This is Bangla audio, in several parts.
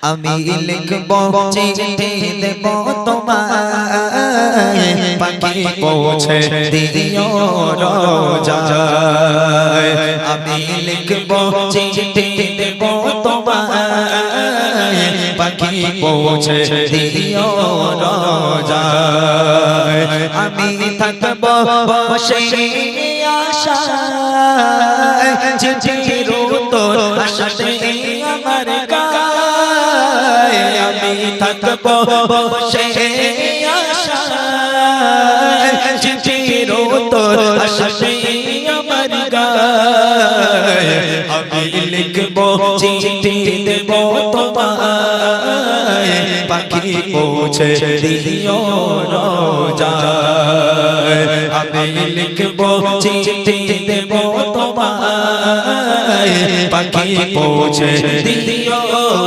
আমি লিখব চিঠি দেব তোমায় পাখি পৌঁছে দিও রোজায় আমি লিখব চিঠি দেব তোমায় পাখি পৌঁছে দিও রোজায় আমি থাকব বসে আশায় চিঠির উত্তর আসতে আমার আমি থাকব বসে আশায় চিঠির উত্তর আসতে আমার গায় আমি লিখব চিঠি দেব তোমায় পাখি পৌঁছে দিও রোজায় আমি লিখব চিঠি দেব তোমায় পাখি পৌঁছে দিও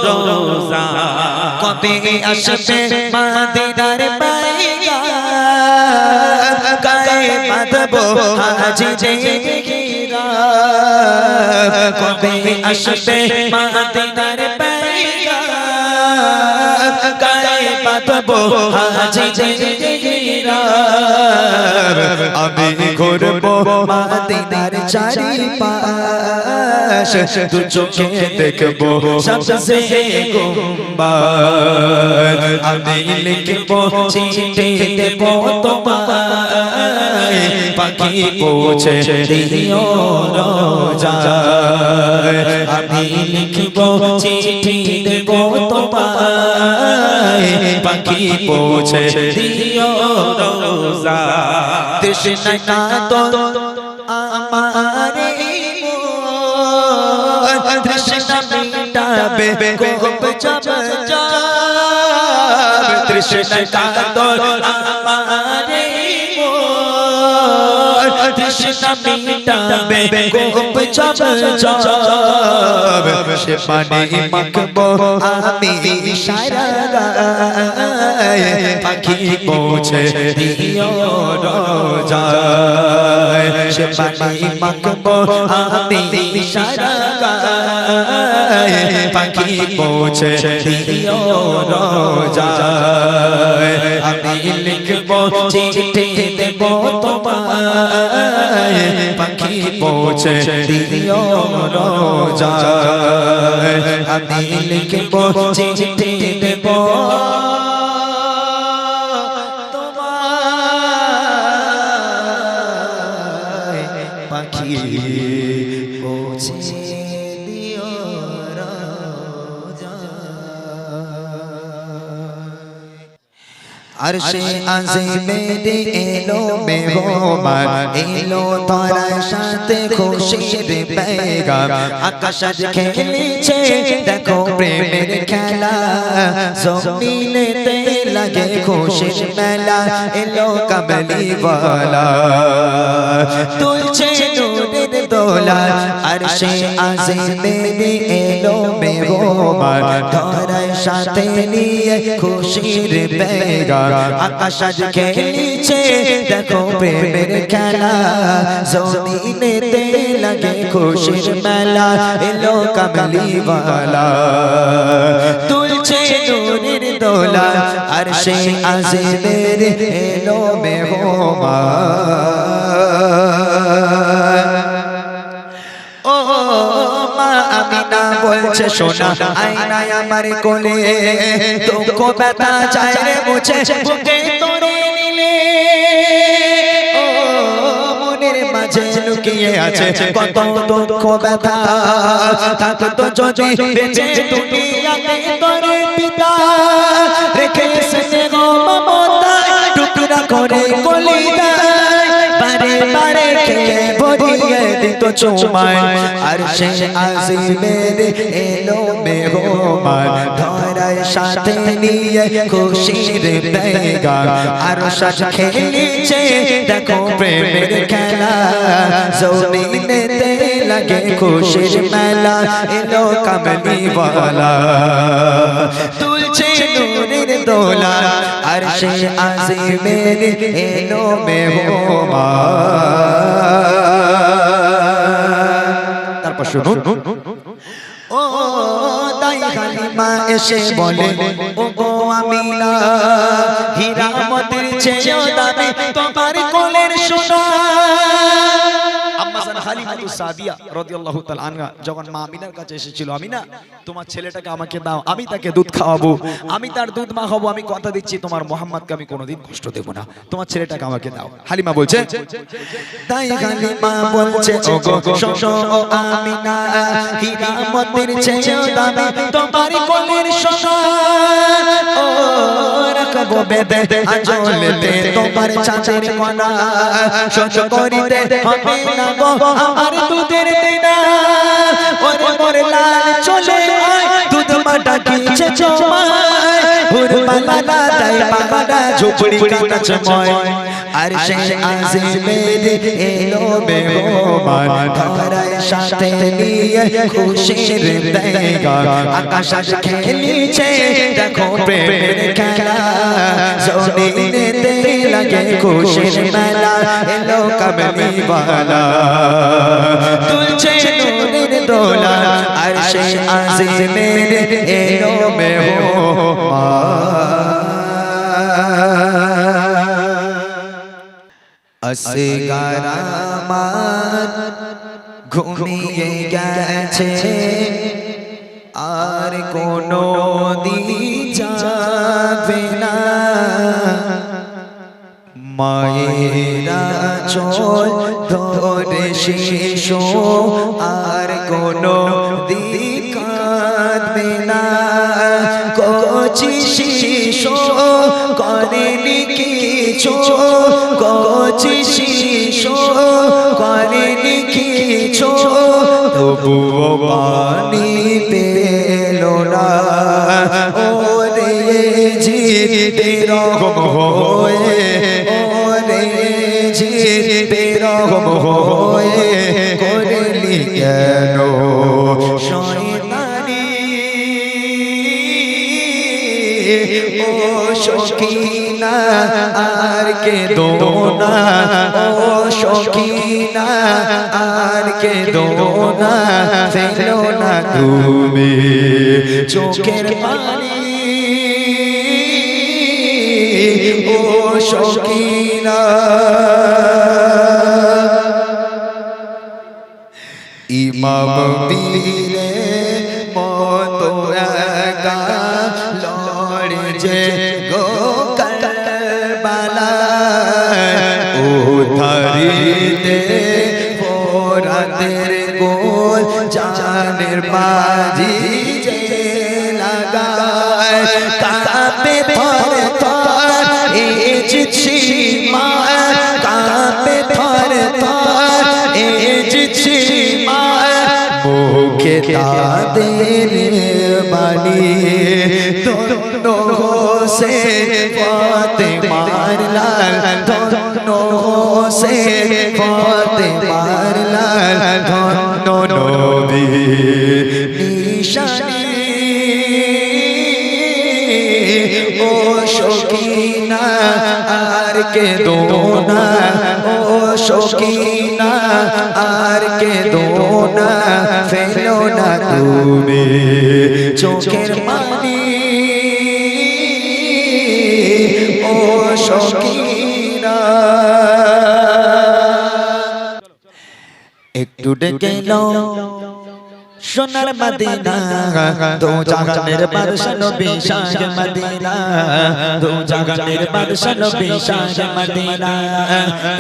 রোজায় কবে আসবে মদিনার পয়গাম গায়ে বাঁধবো হাজিরা কবে আসবে মদিনার পয়গাম গায়ে বাঁধবো হাজিরা আমি ঘুরবো মদিনার চারিপাশ দু চোখে দেখবো সবসে গুম্বাদ আমি লিখবো চিঠি দেব তোমায় পাখি পৌঁছে দিও রোজায় আমি লিখবো চিঠি দেব তোমায় পাখি পৌঁছে দিও রোজায় তৃষ্ণা কাতর আমারে মন তৃষ্ণা মিটাবে কোপ জব জব তৃষ্ণা কাতর আমারে মন তৃষ্ণা মিটাবে কোপ জব জব সে পানি মাখবো আমি ইশারায় পাখি পৌঁছে দিও রোজায় সে পানি মাখবো আমি ইশারায় পাখি পৌঁছে দিও রোজায় আমি লিখবো চিঠি দেব তোমায় পাখি পৌঁছে দিও রোজায় আমি লিখবো চিঠি দেব পাখি পৌঁছে দিও আরশে আজিমে এলো মেহমান এলো তার সাথে খুশির পেগাম আকাশ আজ খেলেছে দেখো প্রেমের খেলা জমিনেতে লাগে খুশির মেলা এলো কামলি ওয়ালা তুলছে নূরের দোলা আরশে আজিমে এলো মেহমান তার সাথে নিয়ে খুশির পেগাম আকাশ আজ খেলেছে দেখো প্রেমের খেলা জমিনেতে লাগে খুশির মেলা এলো কামলি ওয়ালা তুলছে নূরের দোলা আরশে আজিমের এলো মেহমান ও মা আমিনা বলছে সোনা আয়নায় আমার কোলে দুঃখ ব্যথা যায় রে মুছে বুকে তোরে নিলে ও মনের মাঝে লুকিয়ে আছে কত দুঃখ ব্যথা থাকতো যদি বেঁচে দুনিয়াতে তোরে পিতা রেখে স্নেহ মমতা টুকরা করে কলিজা বারে বারে খেয়ে ভরিয়ে দিত চুমায় আরশে আজিমের এলো মেহমান ধরায় সাথে নিয়ে খুশির পেগাম আরশ আজ খেলেছে দেখো প্রেমের খেলা জমিনেতে লাগে খুশির মেলা এলো কামলি ওয়ালা তুলছে নূরের দোলা আরশে আজিমের এলো মেহমান তারপর শুনুন ও তাই হালিমা এসে বলে ও গো আমিনা হীরা মোতির চেয়েও দামি তোমার কোলের সোনা আম্মা জান হালিমাতুস সাদিয়া রাদিয়াল্লাহু তাআলা আনহা যখন মা আমিনার কাছে এসেছিল আমিনা তোমার ছেলেটাকে আমাকে দাও আমি তাকে দুধ খাওয়াবো আমি তার দুধ মা হবো আমি কথা দিচ্ছি তোমার মুহাম্মদকে আমি কোনোদিন কষ্ট দেব না তোমার ছেলেটাকে আমাকে দাও হালিমা বলছে তাই হালিমা বলছে ও গো শোনো ও আমিনা হীরা মোতির চেয়েও দামি তোমার কোলের সোনা ও রাখবো বেদে আঁচলেতে তোমার চাঁদের কোনা সহ্য করিতে হবে না গো আমার দুধের দেনা ওরে মোর লাল চলে আয় দুধ মাটা কিছে জমায় হুরবালা দাই পাগড়া ঝুপড়ি কাটা চময় আর সে আজিমের এলো বেগমান ধরায় সাথে নিয়ে খুশির দেগা আকাশ খেলিছে দেখো প্রেমের খেলা জমিনেতে লাগে খুশির মেলা এলো কামলি वाला तुझे नूरेर दौला अर्शे आज़ीमेर एलो में हो असगार আমার ঘুমিয়ে গেছে আর কোনো দিন যাবে না মায়েরা চল ধরে শিশু আর কোনো দিন কাঁদবে না কচি শিশু করেনি কিছু কচি শিশু করেনি কিছু তবুও পানি পেল না ওরে জিতে রকম হয়ে ওরে জিতে রকম হয়ে করলি কেন শয়তানি ও সখিনা আর কে দোনা ও সখিনা আর কে দোনা ফেলো না তুমি চোখের পানি ও সখিনা ইমাম বীরে মতো একা লড়ে যে গো কারবালা ও ধারিতে ফোরাতের গোল জানের বাজি যে লাগায় কাঁপে থর থর এজ সীমা কাঁপে থর থর এজ সীমা মুখে তাদের বাণী ধন্য হোসে ফাতেমার লাল ধন্য হোসে ফাতেমার লাল ধন্য নবী নিশানী ও সখিনা আর কে দোনা ও সখিনা আর কে দোনা ফেলো না তুমি চোখের পানি ও সখিনা একটু ডেকে নাও সোনার মদিনা দো জাহানের বাদশা নবী শাহ মদিনা দো জাহানের বাদশা নবী শাহ মদিনা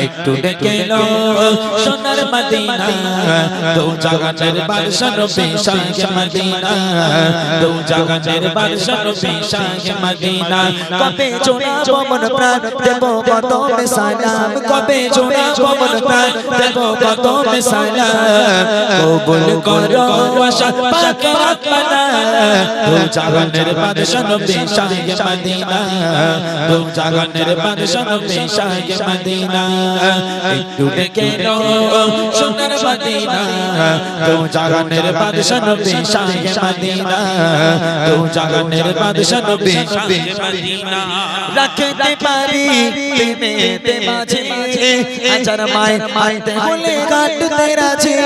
একটু ডেকে নাও সোনার মদিনা দো জাহানের বাদশা নবী শাহ মদিনা দো জাহানের বাদশা নবী শাহ মদিনা কবে জোড়াবো মন প্রাণ দেব কদমে সালাম কবে জোড়াবো মন প্রাণ দেব কদমে সালাম কবুল করো ওয়াশা পাক রাখনা দো জাহানের বাদশা নবী শাহ মদিনা দো জাহানের বাদশা নবী শাহ মদিনা একটু ডেকে নাও সোনার মদিনা দো জাহানের বাদশা নবী শাহ মদিনা দো জাহানের বাদশা নবী শাহ মদিনা রাখতে পারি প্রেমেতে মাঝে আচার মায় মাইতে হলে কাটতে রাজে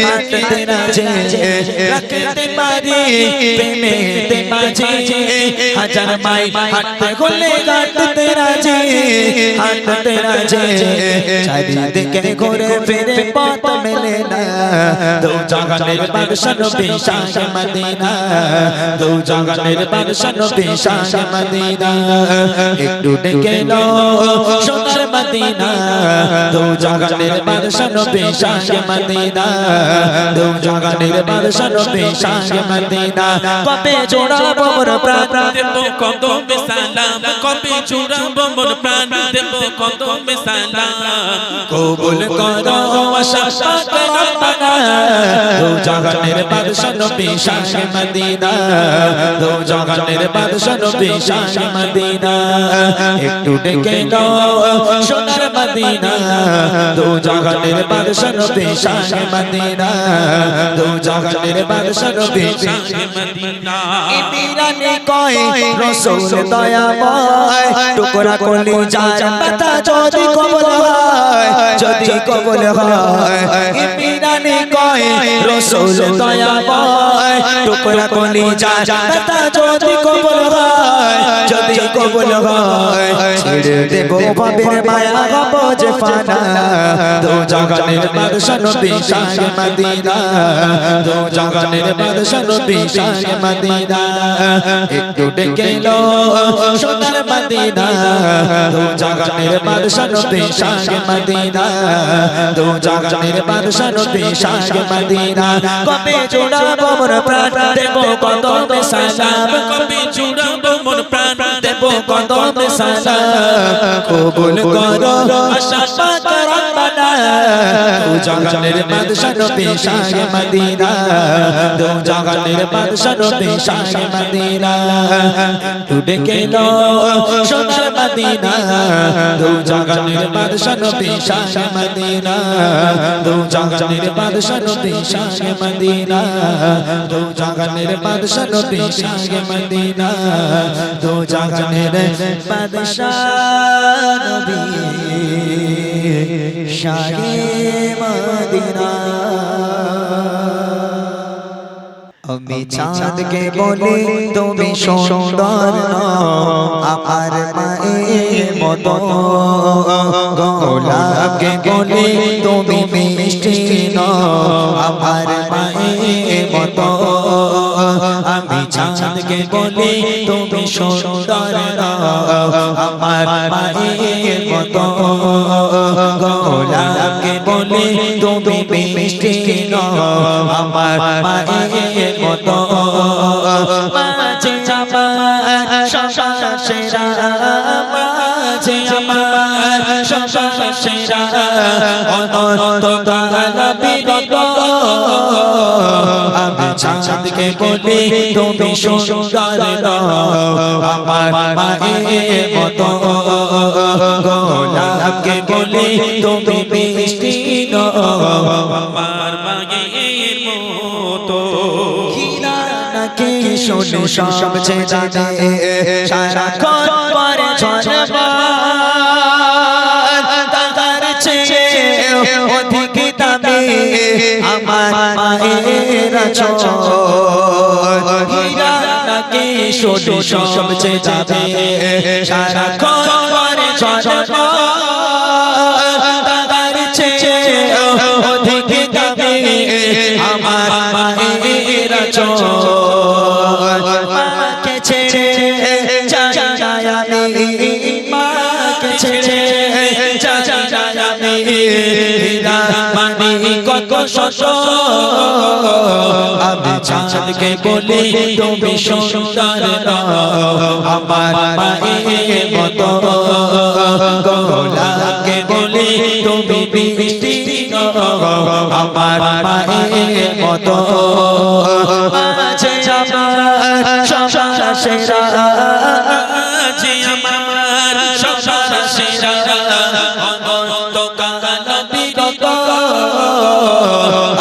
কাটতে রাজে রাখতে পারি প্রেমেতে মাঝে হাজার মাইল হাঁটতে হলে কাটতে রাজে হাঁটতে রাজে চারিদিকে ঘুরে ফিরে পথ মেলে না দু জাহানের বাদশা নবী শাহে মদিনা দু জাহানের বাদশা নবী শাহে মদিনা একটু ডেকে লো সোনার মদিনা দু জাহানের বাদশা নবী শাহে মদিনা দু জাহানের বাদশা নবী শাহে মদিনা কবে জোড়াবো মোর প্রাণ দেব কদমে সালাম কবে জোড়াবো মোর প্রাণ দেব কদমে সালাম কবুল করো আশা পাক রব্বানা দু জাহানের বাদশা নবী শাহে মদিনা দু জাহানের বাদশা নবী শাহে মদিনা একটু ডেকে নাও সোনার মদিনা দু জাহানের বাদশা নবী শাহে মদিনা দু জাহানের বাদশা নবী শাহে মদিনা ইবিরানি কয় রাসূল দয়াময় টুকরা কলিজার পাতা যদি কবুল হয় যদি কবুল হয় ইবিরানি কয় রাসূল দয়াময় টুকরা কলিজার পাতা যদি কবুল হয় যদি কবুল হয় ছেড়ে দেব বাবের মায়া হব যে ফানা দু জাহানের বাদশা নবী শাহে মদিনা দু জাহানের বাদশা নবী শাহে মদিনা একটু ডেকে লো সোনার মদিনা দু জাহানের বাদশা নবী শাহে মদিনা দু জাহানের বাদশা নবী শাহে মদিনা কবে জোড়াবো মোর প্রাণ দেব কদমে সালাম কবে জোড়াবো মোর প্রাণ দেব কদমে সালাম কবুল করো আশা পাক রব্বানা দু জাহানের বাদশা নবী শাহে মদিনা দু জাহানের বাদশা নবী শাহে মদিনা একটু ডেকে লো সোনার মদিনা দু জাহানের বাদশা নবী শাহে মদিনা দু জাহানের বাদশা নবী শাহে মদিনা দু জাহানের বাদশা নবী শাহে মদিনা দু জাহানের বাদশা নবী শাহে মদিনা আমি চাঁদকে বলি তুমি সুন্দর আমার মায়ের মতো গোলাপকে বলি তুমি মিষ্টি আমার মায়ের মতো আমি চাঁদকে বলি তুমি সুন্দর আমার মায়ের মতো গোলাপকে বলি তুমি মিষ্টি আমার মায়ের মতো মাঝে আমার সবাসেরা মাঝে আমার সবাসেরা অনন্ত কাল বিরত আমি চাঁদকে বলি তুমি সুন্দর আমার মায়ের মতো গোলাপকে বলি তুমি মিষ্টি আমার মায়ের মতো নাকি শোনে সব যে জানে সারাক্ষণ পরে ঝড়বার তার চেয়ে অধিক দামি আমার মায়ের চোখ হীরা নাকি শোনে সব যে জানে সারাক্ষণ পরে ঝড়বার তার চেয়ে অধিক দামি আমার মায়ের চোখ মাকে ছেড়ে যাই আমি মাকে ছেড়ে যাই আমি মানি কত শত আমি চাঁদকে বলি তুমি সুন্দর আমার মায়ের মতো গোলাপকে বলি তুমি মিষ্টি আমার মায়ের মতো মাঝে আমার সবাসেরা মাঝে আমার সবাসেরা অনন্ত কাল বিরত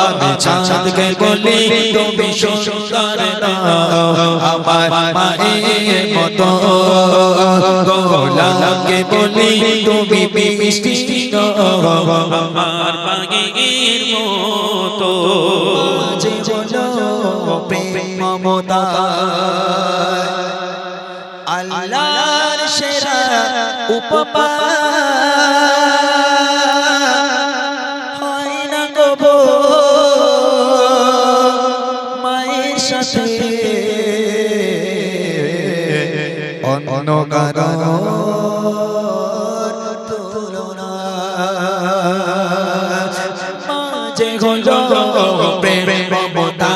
আমি চাঁদকে বলি তুমি সুন্দর আমার মায়ের মতো গোলাপকে বলি তুমি মিষ্টি আমার মায়ের মতো যে প্রেম মমতা আল্লাহর সেরা উপমা হয় না গো মায়ের সাথে অন্য কারো তুলনা মাঝে হলো প্রেম মমতা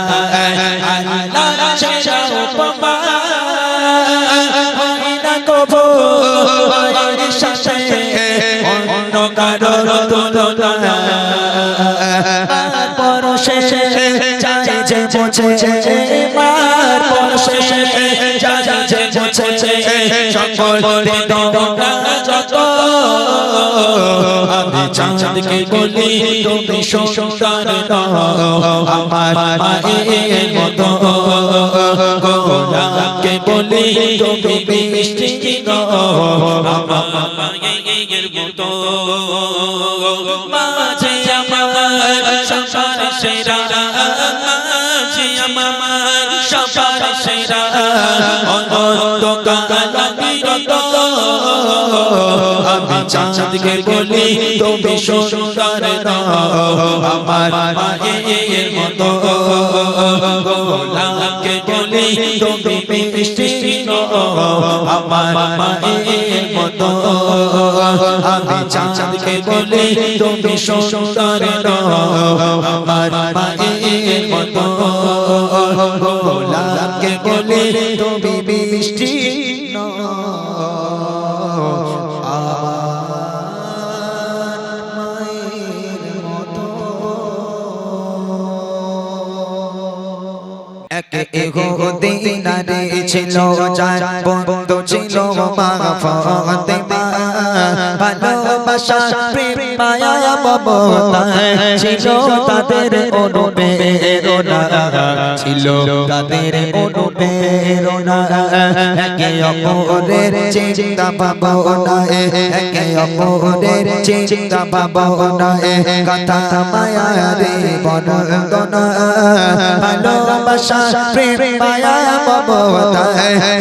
আল্লাহর সেরা উপমা হয় না গো মায়ের সাথে অন্য কারো তুলনা পরশে চাই যে মুছে মার পরশে চাই যে মুছে সকল বেদনা যত আমি চাঁদকে বলি তুমি সুন্দর আমার মায়ের মতো গোলাপকে বলি তুমি মিষ্টি আমার মায়ের মতো মাঝে আমার সবার সেরা মাঝে আমার সবার সেরা অনন্তকাল বিরত আমি চাঁদকে বলি তুমি সুন্দর আমার মায়ের মতো গোলাপকে বলি তুমি মিষ্টি আমার মায়ের মতো আমি চাঁদকে বলি তুমি সুন্দর আমার মায়ের মতো গোলাপকে বলি তুমি মিষ্টি দিনারে ছিল যার বন্ধু ছিল মা ফাতেমা ভালোবাসা প্রেম মায়া মমতা ছিল তাদের অনুপ্রেরণা ছিল তাদের অনুপ্রেরণা একে অপরের চিন্তা ভাবনা একে অপরের চিন্তা ভাবনা কথা মায়া রে বন্দনা ভালোবাসা প্রেম মায়া মমতা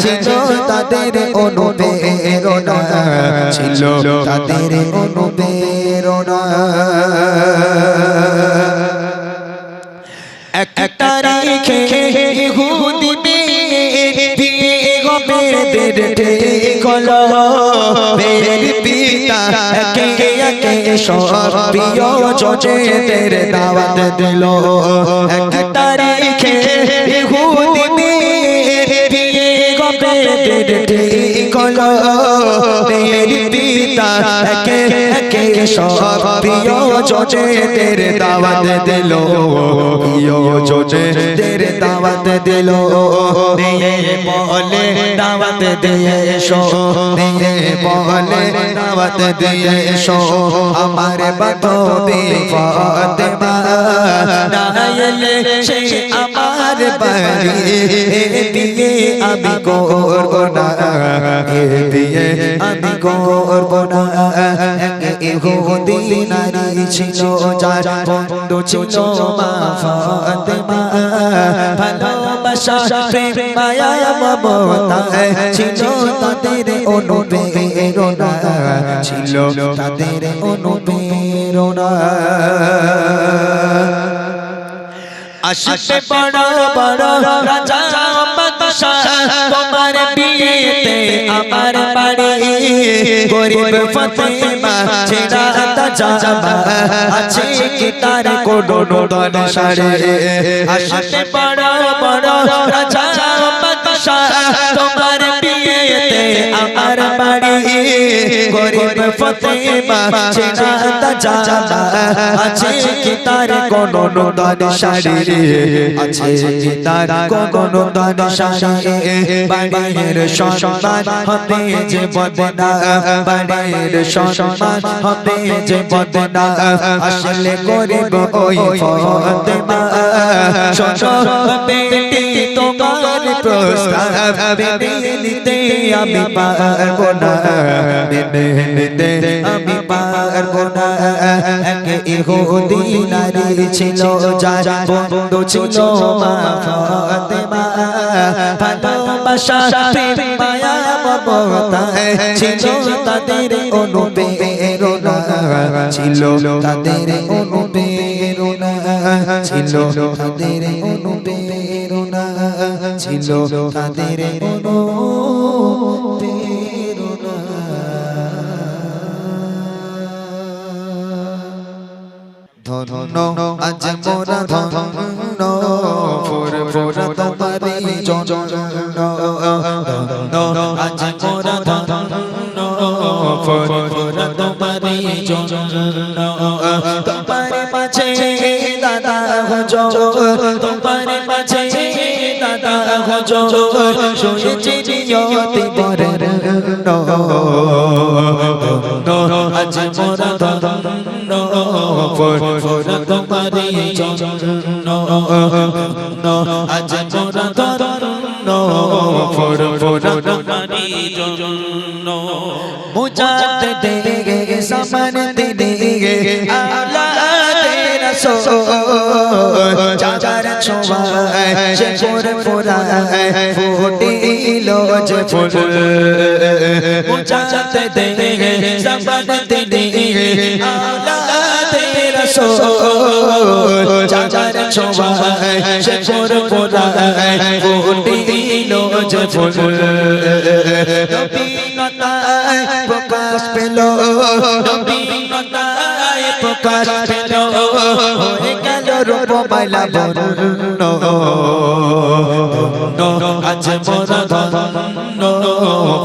ছিল তাদের অনুপ্রেরণা ছিল তাদের অনুপ্রেরণা একটা রেখে ইহুদি বিয়ে হবে হলো মের পিতা একে একে সব প্রিয় জনেদের দাওয়াত দিল একটা রেখে ইহুদি বিয়ে হবে হলো মের পিতা একে একে সব প্রিয় জনেদের দাওয়াত দিল প্রিয় জনেদের দাওয়াত দিল বলে দাওয়াত দিয়ে এসো বলে দাওয়াত দিয়ে এসো আমার বান্ধবী ফাতেমা না এলে সে আমার বাড়ি বিয়ে আমি করব না বিয়ে আমি করব না ইহুদি নারী ছিল যার বন্ধু ছিল মা ফাতেমা ভালোবাসা প্রেম মায়া মমতা ছিল তাদের অনুপ্রেরণা ছিল তাদের অনুপ্রেরণা আসবে বড় বড় রাজা বাদশাহ তোমার বিয়েতে আমার বাড়ি গরিব ফাতেমা ছেড়া যাবা আছে কি তার কোনো নদন সারে আসবে বড় বড় রাজা বাদশাহ তোমার বিয়েতে আমার বাড়ি গরিব ফাতেমা ছেড়া যাবা আছে কি তার কোনো নদন সারে আছে কি তার কোনো নদন সারে বাড়ির সম্মান হবে যে বদনা বাড়ির সম্মান হবে যে বদনা আসলে গরিব ওই ফাতেমা শোনো বেটি তোমার প্রস্তাব মেনে নিতে আমি পারবো না মেনে নিতে আমি পারবো না এক ইহুদি নারী ছিল যার বন্ধু ছিল মা ফাতেমা ভালোবাসা প্রেম মায়া মমতা ছিল তাদের অনুপ্রেরণা ছিল তাদের অনুপ্রেরণা ছিল তাদের অনুপ্রেরণা ছিল তাদের অনুপ্রেরণা ধন্য আজ মোরা ধন্য ফুরফুরা তোমারি জন্য ধন্য আজ মোরা ধন্য ফুরফুরা তোমারি জন্য তোমার মাঝে দাদা হুজুর তোমার মাঝে দাদা হুজুর শুনেছি নিয়তি বরের আজ মোরা ধন্য ফুরফুরা তোমারি জন্য আজ মোরা ধন্য ফুরফুরা তোমারি জন্য মুজাদ্দিদ zaman দিদিগে আওলাদে রাসূল চাচার ছোঁয়ায় সে ফুরফুরায় ফুটিল যে ফুল মুজাদ্দিদ zaman দিদিগে আওলাদে রাসূল চাচার ছোঁয়ায় সে ফুরফুরায় ফুটিল যে ফুল নবীনতায় প্রকাশ পেল নবীনতায় প্রকাশ পেল হয়ে গেল রূপমালা বর্ণ আজ মোরা ধন্য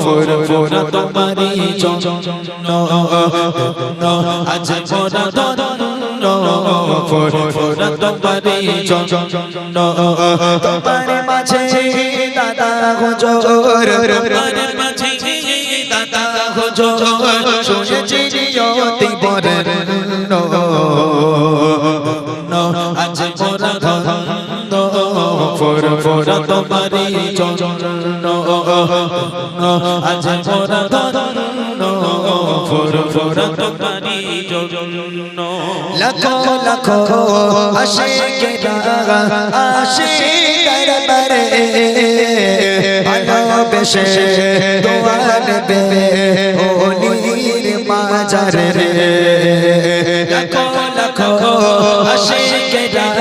ফুরফুরা তোমারি জন্য আজ মোরা ধন্য ফুরফুরা তোমারি জন্য তোমার মাঝে দাদা হুজুর তোমার মাঝে দাদা হুজুর শুনেছি নিয়তি বরের আজ মোরা ধন্য ফুরফুরা তোমারি জন্য আজ মোরা ধন্য ফুরফুরা তোমারি জন্য লাখো লাখো আশিকেরা আশিক দরবারে ভালোবেসে দোয়া নেবে ওলির মাজারে লাখো লাখো আশিকেরা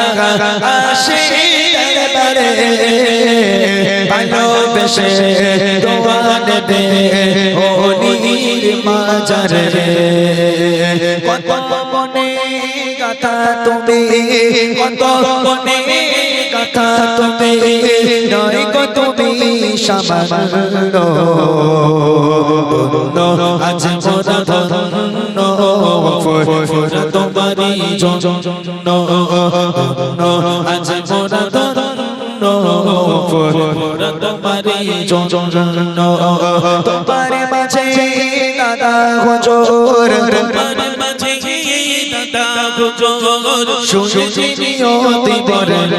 আশিক দরবারে ভালোবেসে দোয়া নেবে ওলির মাজারে কত মনে গাথা তুমি কত মনে গাথা তুমি নয় গো তুমি সামান্য আজ মোরা ধন্য ফুরফুরা তোমারি জন্য আজ মোরা ধন্য ফুরফুরা তোমারি জন্য তোমার মাঝে দাদা হুজুর তোমার মাঝে দাদা হুজুর শুনেছি নিয়তি বরের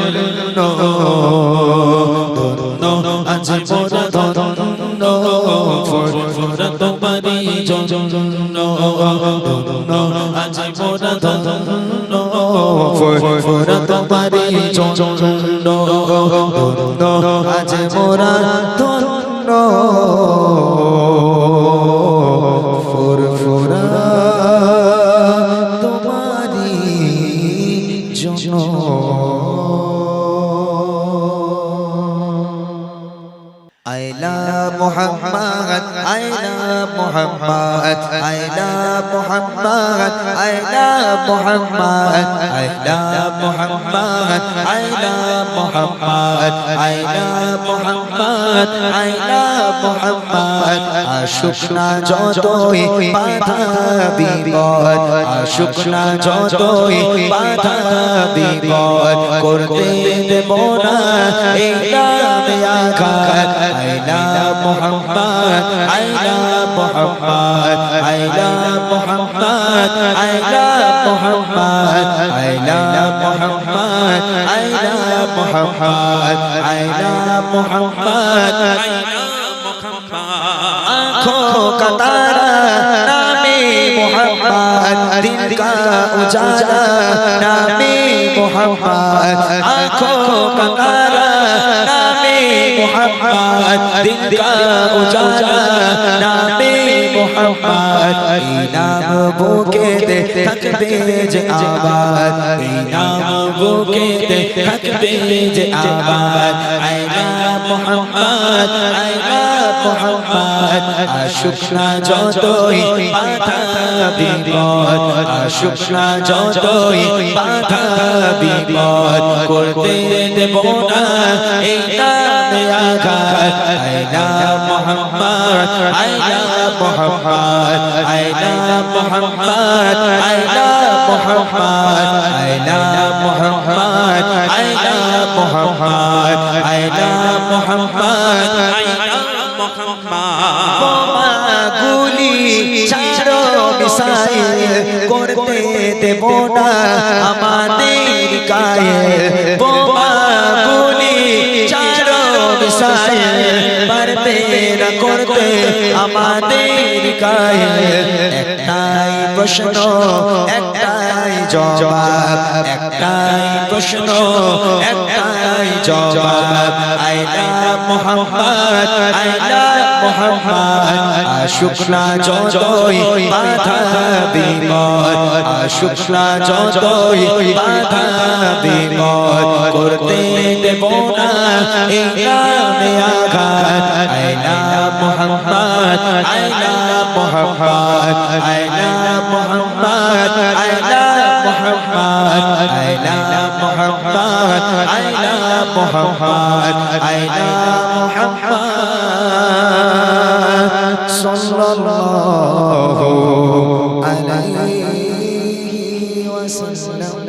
আজ মোরা ধন্য ফুরফুরা তোমারি জন্য আজ মোরা ধন্য ফুরফুরা তোমারি জন্য আজ মোরা ধন্য ফুরফুরা তোমারি জন্য I love Muhammad, I love Muhammad, I love Muhammad, I love Muhammad, I love Muhammad, I love Muhammad, I love Muhammad, I love Muhammad. Ashukna jotoi bada bipod, ashukna jotoi bada bipod, korte debo na ei name aghat. I love Muhammad, I love Muhammad, I love Muhammad, I love Muhammad, I love Muhammad, I love Muhammad, I love Muhammad, I love Muhammad. आँखों का तारा नामे मुहम्मद दिल का उजाला नामे मोहम्मद आँखों का तारा नामे मोहम्मद दिल का उजाला नामे मोहम्मद नाम बुके दे थक बेज आबाद नाम बुके दे थक बेज आबाद आयना मोहम्मद आयना मोहम्मद आशुकना যতই বাধা বিপদ আশুকনা যতই বাধা বিপদ করতে দেব না এই নামে আঘাত আয়না মোহাম্মদ আয়না মোহাম্মদ আয়না মোহাম্মদ আয়না মোহাম্মদ আয়না মোহাম্মদ আয়না মোহাম্মদ আয়না মোহাম্মদ আয়না গুলি ছাড়ো মিসাইল করতে দেব না আমাদের গায়ে বোমা গুলি ছাড়ো মিসাইল পারবে না করতে আমাদের গায়ে একটাই প্রশ্ন একটাই জবাব একটাই প্রশ্ন একটাই জবাব আয়না মোহাম্মদ আয়না মোহাম্মদ আশুকনা যতই বাধা বিপদ আশুকনা যতই বাধা বিপদ করতে দেব না এই নামে আঘাত আয়না মোহাম্মদ আয়না মোহাম্মদ আয়না মোহাম্মদ আয়না মোহাম্মদ আয়না মোহাম্মদ আয়না মোহাম্মদ আয়না মোহাম্মদ সাল্লাল্লাহু আলাইহি ওয়াসাল্লাম